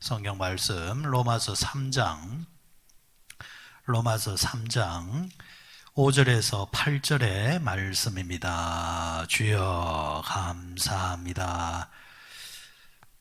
성경 말씀 로마서 3장 5절에서 8절의 말씀입니다. 주여 감사합니다.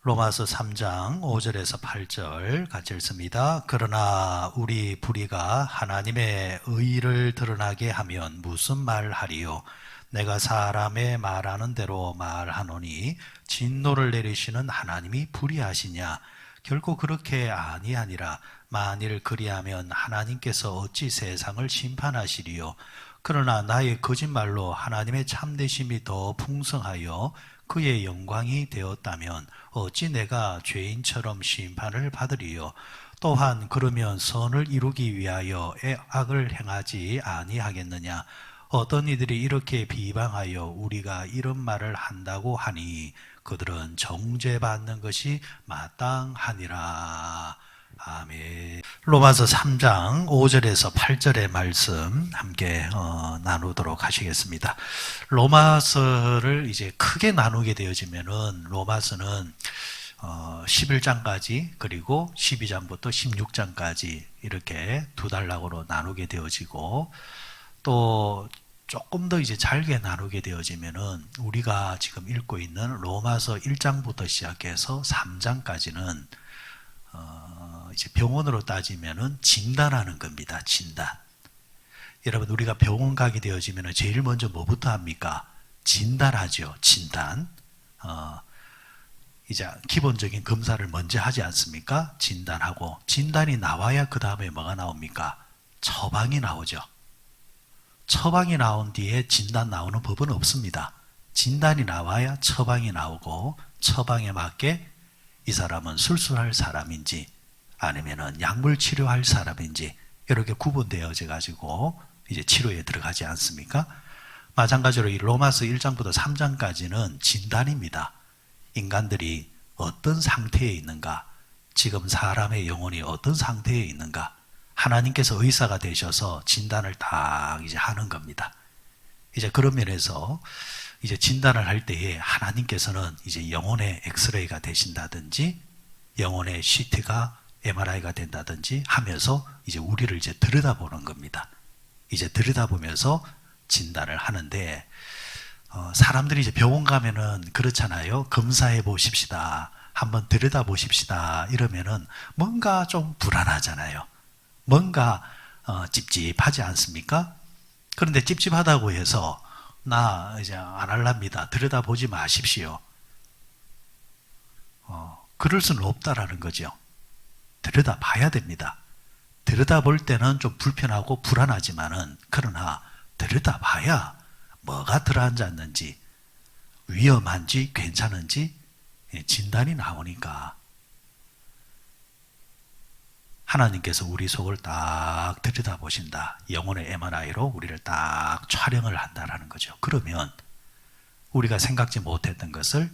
로마서 3장 5절에서 8절 같이 읽습니다. 그러나 우리 불의가 하나님의 의를 드러나게 하면 무슨 말하리요? 내가 사람의 말하는 대로 말하노니 진노를 내리시는 하나님이 불의하시냐? 결코 그렇게 아니하니라. 만일 그리하면 하나님께서 어찌 세상을 심판하시리요? 그러나 나의 거짓말로 하나님의 참되심이 더 풍성하여 그의 영광이 되었다면 어찌 내가 죄인처럼 심판을 받으리요? 또한 그러면 선을 이루기 위하여 악을 행하지 아니하겠느냐? 어떤 이들이 이렇게 비방하여 우리가 이런 말을 한다고 하니 그들은 정죄받는 것이 마땅하니라. 아멘. 로마서 3장 5절에서 8절의 말씀 함께 나누도록 하시겠습니다. 로마서를 이제 크게 나누게 되어지면은 로마서는 11장까지 그리고 12장부터 16장까지 이렇게 두 단락으로 나누게 되어지고 또 조금 더 이제 잘게 나누게 되어지면은 우리가 지금 읽고 있는 로마서 1장부터 시작해서 3장까지는 이제 병원으로 따지면은 진단하는 겁니다. 진단. 여러분 우리가 병원 가게 되어지면은 제일 먼저 뭐부터 합니까? 진단하죠. 진단. 이제 기본적인 검사를 먼저 하지 않습니까? 진단하고 진단이 나와야 그 다음에 뭐가 나옵니까? 처방이 나오죠. 처방이 나온 뒤에 진단 나오는 법은 없습니다. 진단이 나와야 처방이 나오고 처방에 맞게 이 사람은 술술할 사람인지 아니면은 약물 치료할 사람인지 이렇게 구분되어져 가지고 이제 치료에 들어가지 않습니까? 마찬가지로 이 로마서 1장부터 3장까지는 진단입니다. 인간들이 어떤 상태에 있는가, 지금 사람의 영혼이 어떤 상태에 있는가, 하나님께서 의사가 되셔서 진단을 딱 이제 하는 겁니다. 이제 그런 면에서 이제 진단을 할 때에 하나님께서는 이제 영혼의 엑스레이가 되신다든지 영혼의 CT가 MRI가 된다든지 하면서 이제 우리를 이제 들여다보는 겁니다. 이제 들여다보면서 진단을 하는데 사람들이 이제 병원 가면은 그렇잖아요. 검사해 보십시다. 한번 들여다보십시다. 이러면은 뭔가 좀 불안하잖아요. 뭔가 찝찝하지 않습니까? 그런데 찝찝하다고 해서 나 이제 안 할랍니다. 들여다보지 마십시오. 그럴 수는 없다라는 거죠. 들여다봐야 됩니다. 들여다볼 때는 좀 불편하고 불안하지만은 그러나 들여다봐야 뭐가 들어앉았는지 위험한지 괜찮은지 진단이 나오니까 하나님께서 우리 속을 딱 들여다보신다. 영혼의 MRI로 우리를 딱 촬영을 한다라는 거죠. 그러면 우리가 생각지 못했던 것을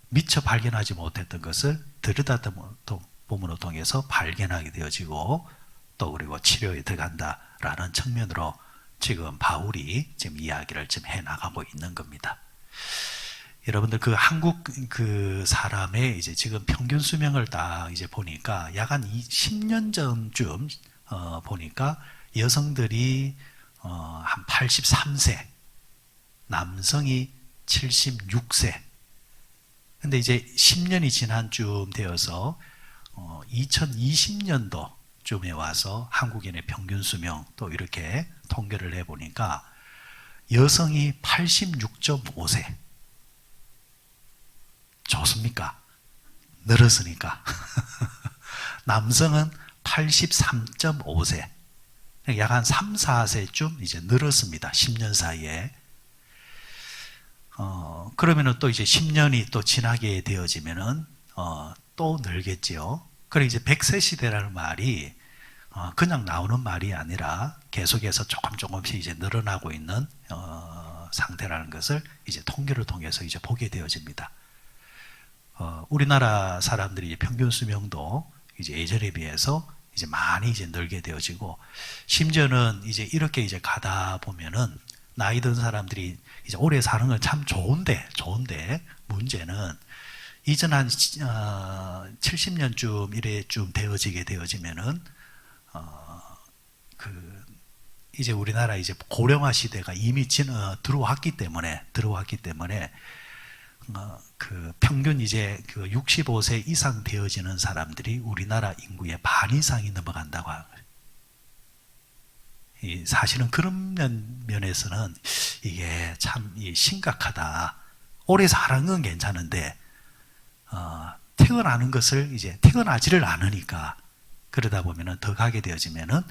미처 발견하지 못했던 것을 들여다봄으로 통해서 발견하게 되어지고 또 그리고 치료에 들어간다라는 측면으로 지금 바울이 지금 이야기를 지금 해나가고 있는 겁니다. 여러분들 그 한국 그 사람의 이제 지금 평균 수명을 딱 이제 보니까 약 한 10년 전쯤 보니까 여성들이 한 83세, 남성이 76세. 근데 이제 10년이 지난 쯤 되어서 2020년도 쯤에 와서 한국인의 평균 수명 또 이렇게 통계를 해보니까 여성이 86.5세. 좋습니까? 늘었으니까. 남성은 83.5세. 약 한 3, 4세쯤 이제 늘었습니다. 10년 사이에. 그러면은 또 이제 10년이 또 지나게 되어지면은, 또 늘겠지요. 그리고 이제 100세 시대라는 말이, 그냥 나오는 말이 아니라 계속해서 조금씩 이제 늘어나고 있는, 상태라는 것을 이제 통계를 통해서 이제 보게 되어집니다. 우리나라 사람들이 평균 수명도 이제 예전에 비해서 이제 많이 이제 늘게 되어지고, 심지어는 이제 이렇게 이제 가다 보면은 나이 든 사람들이 이제 오래 사는 건 참 좋은데 문제는 이전 한 70년쯤 이래쯤 되어지면은 이제 우리나라 이제 고령화 시대가 이미 들어왔기 때문에 그 평균 이제 그 65세 이상 되어지는 사람들이 우리나라 인구의 반 이상이 넘어간다고 하는 거예요. 사실은 그런 면에서는 이게 참 심각하다. 오래 사는 건 괜찮은데 태어나는 것을 이제 태어나지를 않으니까 그러다 보면은 더 가게 되어지면은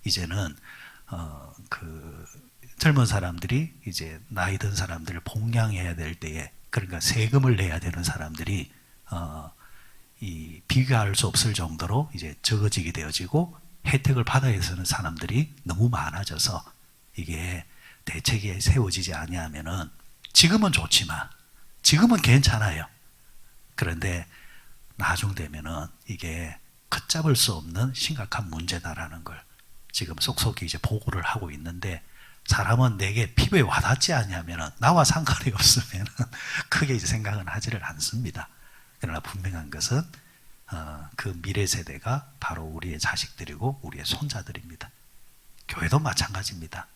이제는 그 젊은 사람들이 이제 나이 든 사람들을 봉양해야 될 때에 그러니까 세금을 내야 되는 사람들이 이 비교할 수 없을 정도로 이제 적어지게 되어지고 혜택을 받아야 되는 사람들이 너무 많아져서 이게 대책이 세워지지 아니하면은 지금은 좋지만 지금은 괜찮아요. 그런데 나중 되면은 이게 걷잡을 수 없는 심각한 문제다라는 걸 지금 속속히 이제 보고를 하고 있는데 사람은 내게 피부에 와닿지 않냐면은 나와 상관이 없으면은 크게 이제 생각은 하지를 않습니다. 그러나 분명한 것은 그 미래 세대가 바로 우리의 자식들이고 우리의 손자들입니다. 교회도 마찬가지입니다.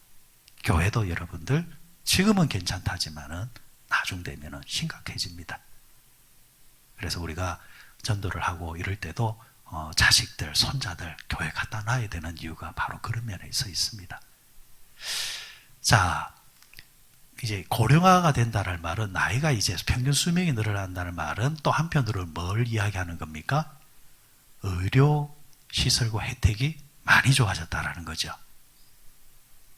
교회도 여러분들 지금은 괜찮다지만은 나중 되면은 심각해집니다. 그래서 우리가 전도를 하고 이럴 때도 자식들, 손자들 교회 갖다 놔야 되는 이유가 바로 그런 면에 있습니다. 자, 이제 고령화가 된다는 말은 나이가 이제 평균 수명이 늘어난다는 말은 또 한편으로 뭘 이야기하는 겁니까? 의료 시설과 혜택이 많이 좋아졌다는 거죠.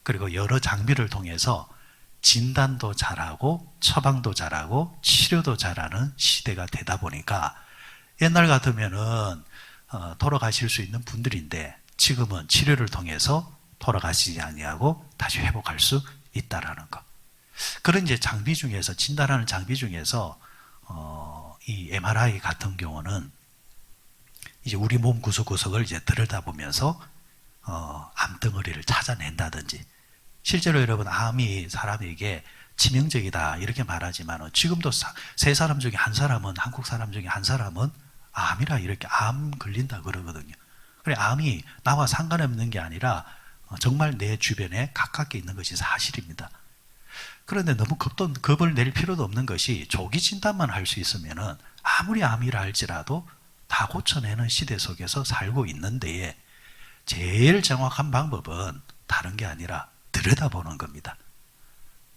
그리고 여러 장비를 통해서 진단도 잘하고 처방도 잘하고 치료도 잘하는 시대가 되다 보니까 옛날 같으면은 돌아가실 수 있는 분들인데 지금은 치료를 통해서 돌아가시지 아니하고 다시 회복할 수 있다라는 것. 그런 이제 장비 중에서 진단하는 장비 중에서 이 MRI 같은 경우는 이제 우리 몸 구석구석을 이제 들여다보면서 암덩어리를 찾아낸다든지 실제로 여러분 암이 사람에게 치명적이다 이렇게 말하지만 지금도 세 사람 중에 한 사람은 한국 사람 중에 한 사람은 암이라 이렇게 암 걸린다 그러거든요. 그래 암이 나와 상관없는 게 아니라 정말 내 주변에 가깝게 있는 것이 사실입니다. 그런데 너무 겁을 낼 필요도 없는 것이 조기 진단만 할 수 있으면은 아무리 암이라 할지라도 다 고쳐내는 시대 속에서 살고 있는데 제일 정확한 방법은 다른 게 아니라 들여다보는 겁니다.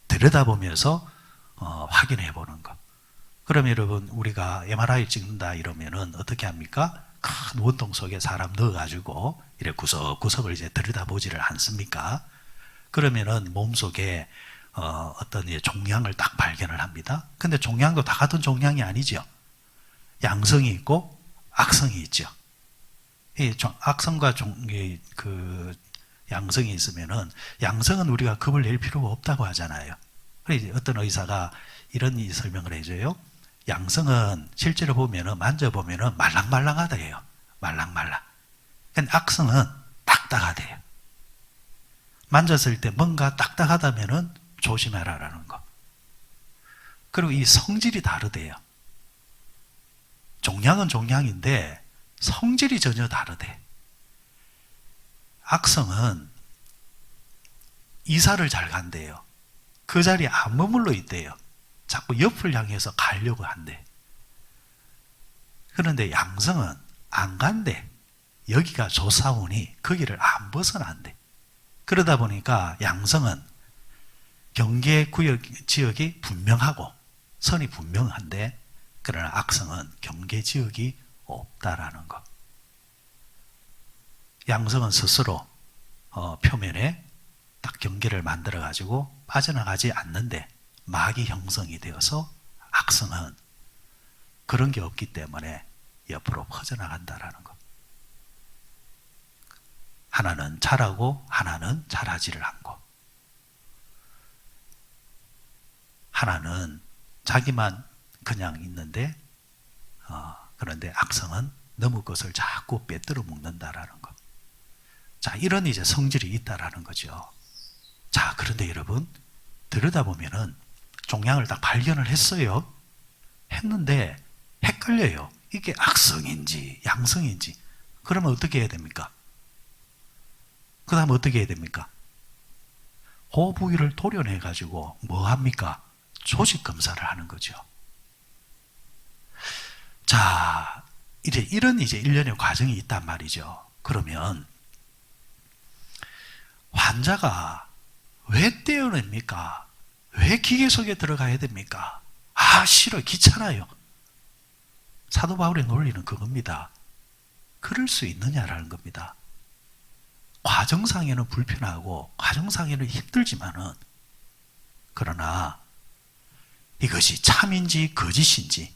들여다보면서 확인해 보는 것. 그럼 여러분 우리가 MRI 찍는다 이러면은 어떻게 합니까? 큰 원통 속에 사람 넣어가지고 이렇게 구석구석을 이제 들여다보지를 않습니까? 그러면은 몸속에 어떤 종양을 딱 발견을 합니다. 근데 종양도 다 같은 종양이 아니죠. 양성이 있고 악성이 있죠. 이 악성과 그 양성이 있으면은 양성은 우리가 겁을 낼 필요가 없다고 하잖아요. 그래서 어떤 의사가 이런 설명을 해줘요. 양성은 실제로 보면은 만져보면은 말랑말랑하다예요. 말랑말랑. 근데 악성은 딱딱하대요. 만졌을 때 뭔가 딱딱하다면은 조심해라라는 거. 그리고 이 성질이 다르대요. 종양은 종양인데 성질이 전혀 다르대. 악성은 이사를 잘 간대요. 그 자리에 안 머물러 있대요. 자꾸 옆을 향해서 가려고 한대. 그런데 양성은 안 간대. 여기가 조사원이 거기를 안 벗어난대. 그러다 보니까 양성은 경계 구역 지역이 분명하고 선이 분명한데 그러나 악성은 경계 지역이 없다라는 것. 양성은 스스로 표면에 딱 경계를 만들어 가지고 빠져나가지 않는데 막이 형성이 되어서 악성은 그런 게 없기 때문에 옆으로 퍼져나간다라는 것. 하나는 잘하고 하나는 잘하지를 않고 하나는 자기만 그냥 있는데 그런데 악성은 너무 것을 자꾸 빼들어 먹는다라는 것. 자, 이런 이제 성질이 있다라는 거죠. 자, 그런데 여러분 들여다보면은 종양을 딱 발견을 했어요. 했는데 헷갈려요. 이게 악성인지 양성인지. 그러면 어떻게 해야 됩니까? 그 다음 어떻게 해야 됩니까? 그 부위를 도려내가지고 뭐 합니까? 조직 검사를 하는 거죠. 자, 이제 이런 일련의 과정이 있단 말이죠. 그러면 환자가 왜 떼어냅니까? 왜 기계 속에 들어가야 됩니까? 싫어요. 귀찮아요. 사도 바울의 논리는 그겁니다. 그럴 수 있느냐라는 겁니다. 과정상에는 불편하고 과정상에는 힘들지만은, 그러나 이것이 참인지 거짓인지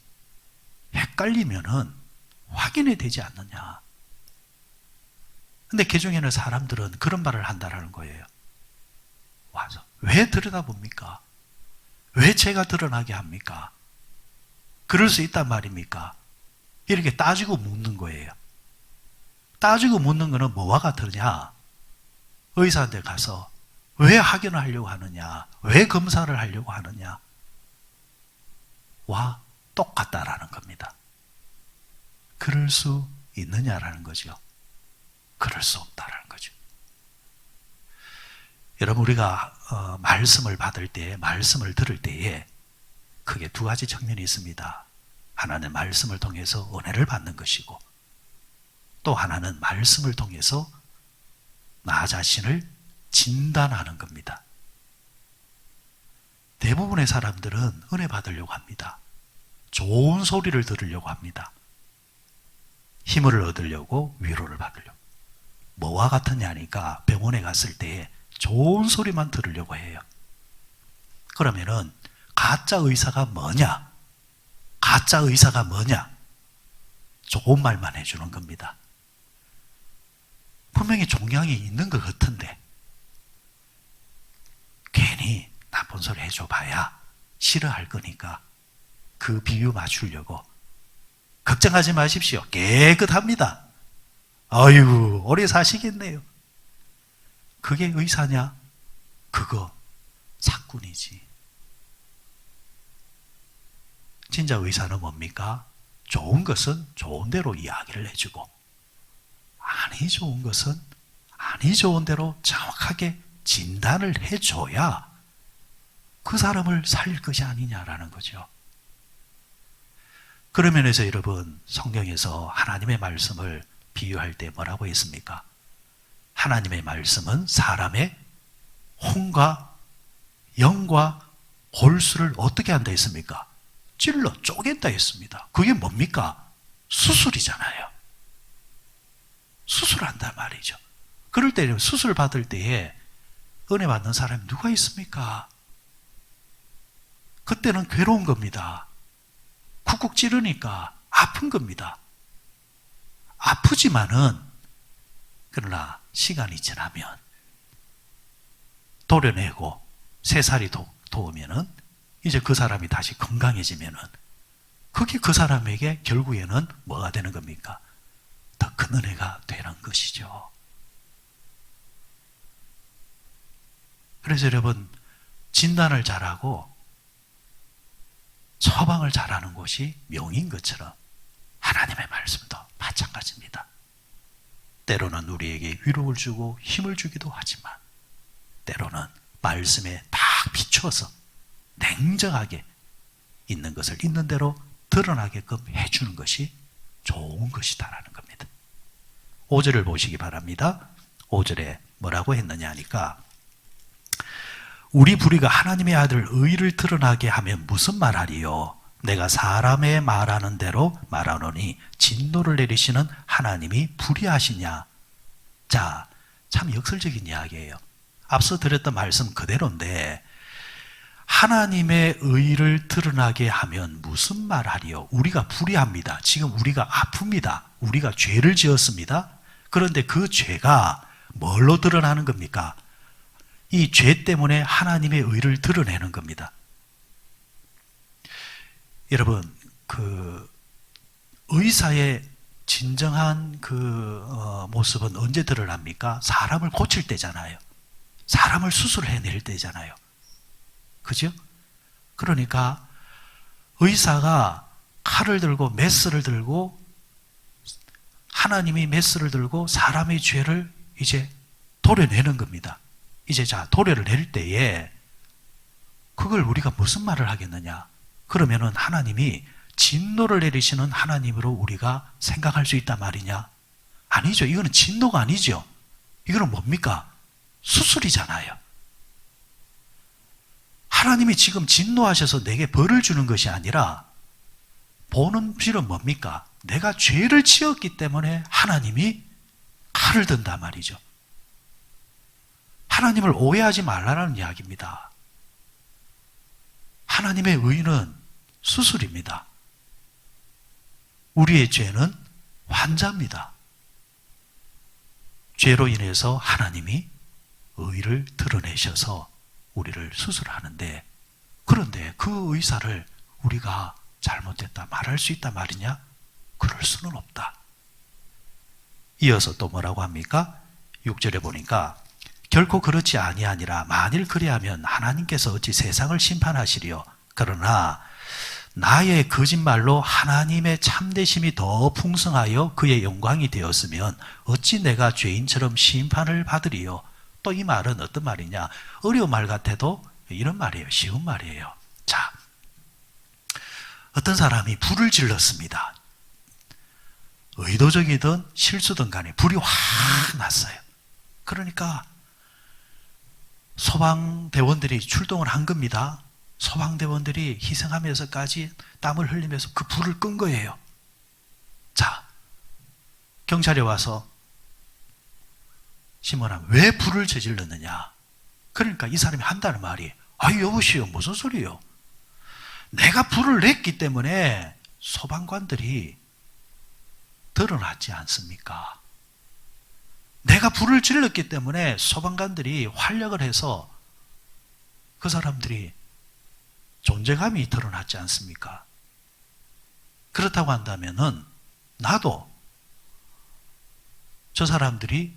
헷갈리면은 확인이 되지 않느냐. 근데 개중에는 사람들은 그런 말을 한다라는 거예요. 와서 왜 들여다봅니까? 왜 제가 드러나게 합니까? 그럴 수 있단 말입니까? 이렇게 따지고 묻는 거예요. 따지고 묻는 거는 뭐와 같으냐? 의사한테 가서 왜 확인을 하려고 하느냐? 왜 검사를 하려고 하느냐? 와 똑같다라는 겁니다. 그럴 수 있느냐라는 거죠. 그럴 수 없다라는 거죠. 여러분, 우리가 말씀을 받을 때, 말씀을 들을 때에 크게 두 가지 측면이 있습니다. 하나는 말씀을 통해서 은혜를 받는 것이고, 또 하나는 말씀을 통해서 나 자신을 진단하는 겁니다. 대부분의 사람들은 은혜 받으려고 합니다. 좋은 소리를 들으려고 합니다. 힘을 얻으려고, 위로를 받으려고. 뭐와 같으냐니까 병원에 갔을 때 좋은 소리만 들으려고 해요. 그러면은 가짜 의사가 뭐냐? 가짜 의사가 뭐냐? 좋은 말만 해주는 겁니다. 분명히 종양이 있는 것 같은데 괜히 나쁜 소리 해줘봐야 싫어할 거니까 그 비유 맞추려고. 걱정하지 마십시오. 깨끗합니다. 아유, 오래 사시겠네요. 그게 의사냐? 그거 사꾼이지. 진짜 의사는 뭡니까? 좋은 것은 좋은 대로 이야기를 해주고, 아니 좋은 것은 아니 좋은 대로 정확하게 진단을 해줘야 그 사람을 살릴 것이 아니냐라는 거죠. 그런 면에서 여러분, 성경에서 하나님의 말씀을 비유할 때 뭐라고 했습니까? 하나님의 말씀은 사람의 혼과 영과 골수를 어떻게 한다 했습니까? 찔러 쪼갠다 했습니다. 그게 뭡니까? 수술이잖아요. 수술한단 말이죠. 그럴 때 수술 받을 때에 은혜 받는 사람이 누가 있습니까? 그때는 괴로운 겁니다. 쿡쿡 찌르니까 아픈 겁니다. 아프지만은, 그러나 시간이 지나면 도려내고 새살이 돋으면은 이제 그 사람이 다시 건강해지면은 그게 그 사람에게 결국에는 뭐가 되는 겁니까? 더 큰 은혜가 되는 것이죠. 그래서 여러분, 진단을 잘하고 처방을 잘하는 곳이 명인 것처럼 하나님의 말씀도 마찬가지입니다. 때로는 우리에게 위로를 주고 힘을 주기도 하지만, 때로는 말씀에 딱 비추어서 냉정하게 있는 것을 있는 대로 드러나게끔 해주는 것이 좋은 것이다라는 겁니다. 5절을 보시기 바랍니다. 5절에 뭐라고 했느냐 하니까, 우리 불의가 하나님의 아들 의를 드러나게 하면 무슨 말하리요? 내가 사람의 말하는 대로 말하노니 진노를 내리시는 하나님이 불의하시냐? 자, 참 역설적인 이야기예요. 앞서 드렸던 말씀 그대로인데, 하나님의 의를 드러나게 하면 무슨 말하리요? 우리가 불의합니다. 지금 우리가 아픕니다. 우리가 죄를 지었습니다. 그런데 그 죄가 뭘로 드러나는 겁니까? 이 죄 때문에 하나님의 의를 드러내는 겁니다. 여러분, 그 의사의 진정한 그 모습은 언제 드러납니까? 사람을 고칠 때잖아요. 사람을 수술해낼 때잖아요. 그죠? 그러니까 의사가 칼을 들고 메스를 들고 하나님이 메스를 들고 사람의 죄를 이제 도려내는 겁니다. 이제 자, 도려를 낼 때에 그걸 우리가 무슨 말을 하겠느냐? 그러면은 하나님이 진노를 내리시는 하나님으로 우리가 생각할 수 있단 말이냐? 아니죠. 이거는 진노가 아니죠. 이거는 뭡니까? 수술이잖아요. 하나님이 지금 진노하셔서 내게 벌을 주는 것이 아니라 보는 실은 뭡니까? 내가 죄를 지었기 때문에 하나님이 칼을 든단 말이죠. 하나님을 오해하지 말라는 이야기입니다. 하나님의 의는 수술입니다. 우리의 죄는 환자입니다. 죄로 인해서 하나님이 의를 드러내셔서 우리를 수술하는데, 그런데 그 의사를 우리가 잘못됐다 말할 수 있단 말이냐? 그럴 수는 없다. 이어서 또 뭐라고 합니까? 6절에 보니까 결코 그렇지 아니하니라. 만일 그리하면 하나님께서 어찌 세상을 심판하시리요. 그러나 나의 거짓말로 하나님의 참되심이 더 풍성하여 그의 영광이 되었으면 어찌 내가 죄인처럼 심판을 받으리요. 또 이 말은 어떤 말이냐? 어려운 말 같아도 이런 말이에요. 쉬운 말이에요. 자, 어떤 사람이 불을 질렀습니다. 의도적이든 실수든 간에 불이 확 났어요. 그러니까 소방대원들이 출동을 한 겁니다. 소방대원들이 희생하면서까지 땀을 흘리면서 그 불을 끈 거예요. 자, 경찰이 와서 시몬아, 왜 불을 저질렀느냐? 그러니까 이 사람이 한다는 말이, 아유 여보시오, 무슨 소리요? 내가 불을 냈기 때문에 소방관들이 드러났지 않습니까? 내가 불을 질렀기 때문에 소방관들이 활약을 해서 그 사람들이 존재감이 드러났지 않습니까? 그렇다고 한다면은 나도 저 사람들이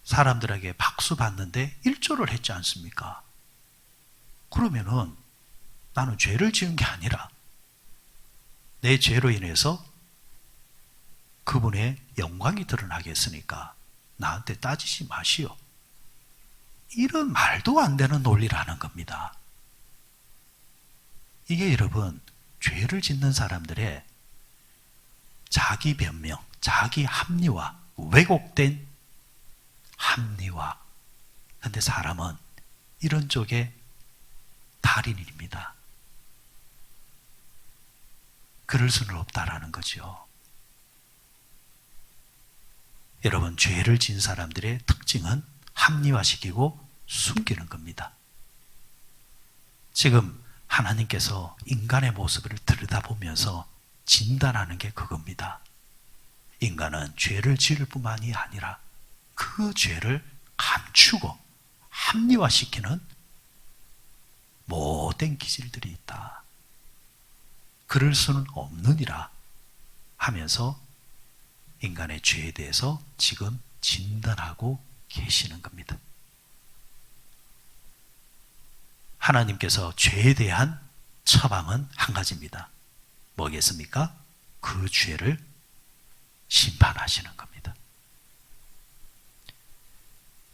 사람들에게 박수 받는데 일조를 했지 않습니까? 그러면은 나는 죄를 지은 게 아니라 내 죄로 인해서 그분의 영광이 드러나겠으니까 나한테 따지지 마시오. 이런 말도 안 되는 논리라는 겁니다. 이게 여러분, 죄를 짓는 사람들의 자기 변명, 자기 합리화, 왜곡된 합리화. 그런데 사람은 이런 쪽에 달인입니다. 그럴 수는 없다라는 거죠. 여러분, 죄를 지은 사람들의 특징은 합리화시키고 숨기는 겁니다. 지금 하나님께서 인간의 모습을 들여다보면서 진단하는 게 그겁니다. 인간은 죄를 지을 뿐만이 아니라 그 죄를 감추고 합리화시키는 못된 기질들이 있다. 그럴 수는 없느니라 하면서 인간의 죄에 대해서 지금 진단하고 계시는 겁니다. 하나님께서 죄에 대한 처방은 한 가지입니다. 뭐겠습니까? 그 죄를 심판하시는 겁니다.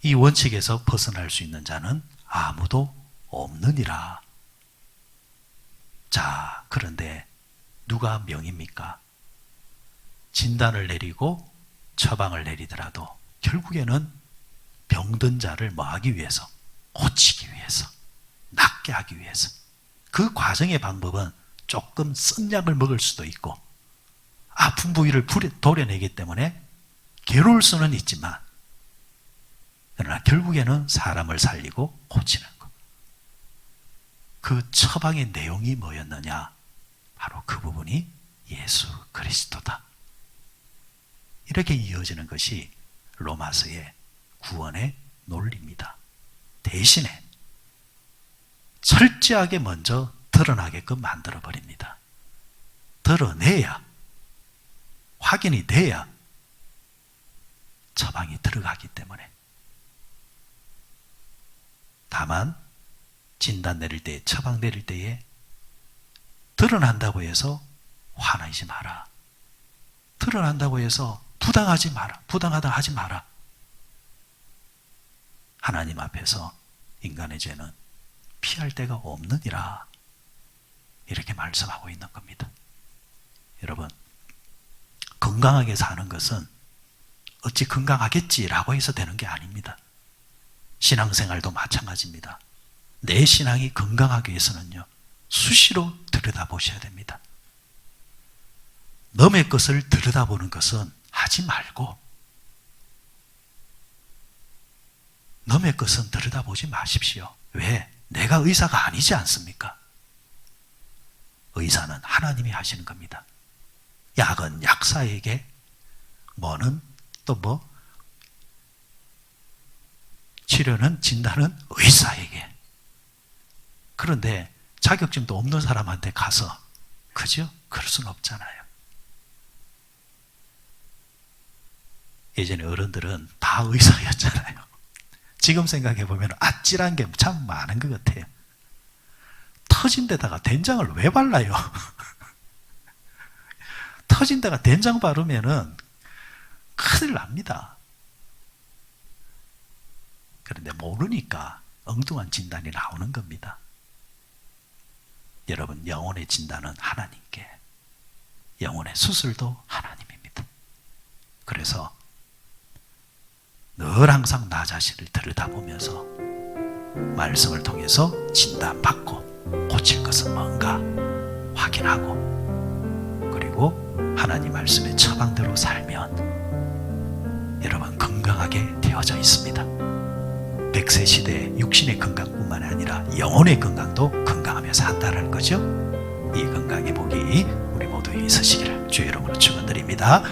이 원칙에서 벗어날 수 있는 자는 아무도 없느니라. 자, 그런데 누가 명입니까? 진단을 내리고 처방을 내리더라도 결국에는 병든 자를 뭐 하기 위해서? 고치기 위해서, 낫게 하기 위해서. 그 과정의 방법은 조금 쓴 약을 먹을 수도 있고 아픈 부위를 도려내기 때문에 괴로울 수는 있지만, 그러나 결국에는 사람을 살리고 고치는 것. 그 처방의 내용이 뭐였느냐? 바로 그 부분이 예수 그리스도다. 이렇게 이어지는 것이 로마서의 구원의 논리입니다. 대신에 철저하게 먼저 드러나게끔 만들어버립니다. 드러내야, 확인이 돼야 처방이 들어가기 때문에. 다만 진단 내릴 때, 처방 내릴 때에 드러난다고 해서 화나지 마라. 드러난다고 해서 부당하지 마라. 부당하다 하지 마라. 하나님 앞에서 인간의 죄는 피할 데가 없느니라. 이렇게 말씀하고 있는 겁니다. 여러분, 건강하게 사는 것은 어찌 건강하겠지라고 해서 되는 게 아닙니다. 신앙생활도 마찬가지입니다. 내 신앙이 건강하기 위해서는요, 수시로 들여다보셔야 됩니다. 남의 것을 들여다보는 것은 하지 말고 남의 것은 들여다보지 마십시오. 왜? 내가 의사가 아니지 않습니까? 의사는 하나님이 하시는 겁니다. 약은 약사에게, 뭐는 또 뭐, 치료는, 진단은 의사에게. 그런데 자격증도 없는 사람한테 가서, 그죠? 그럴 수는 없잖아요. 예전에 어른들은 다 의사였잖아요. 지금 생각해보면 아찔한 게 참 많은 것 같아요. 터진 데다가 된장을 왜 발라요? 터진 데가 된장 바르면은 큰일 납니다. 그런데 모르니까 엉뚱한 진단이 나오는 겁니다. 여러분, 영혼의 진단은 하나님께, 영혼의 수술도 하나님입니다. 그래서 늘 항상 나 자신을 들여다보면서 말씀을 통해서 진단받고 고칠 것은 뭔가 확인하고, 그리고 하나님 말씀의 처방대로 살면 여러분 건강하게 되어져 있습니다. 100세 시대의 육신의 건강뿐만 아니라 영혼의 건강도 건강하며 산다는 거죠. 이 건강의 복이 우리 모두에 있으시기를 주의 이름으로 축원드립니다.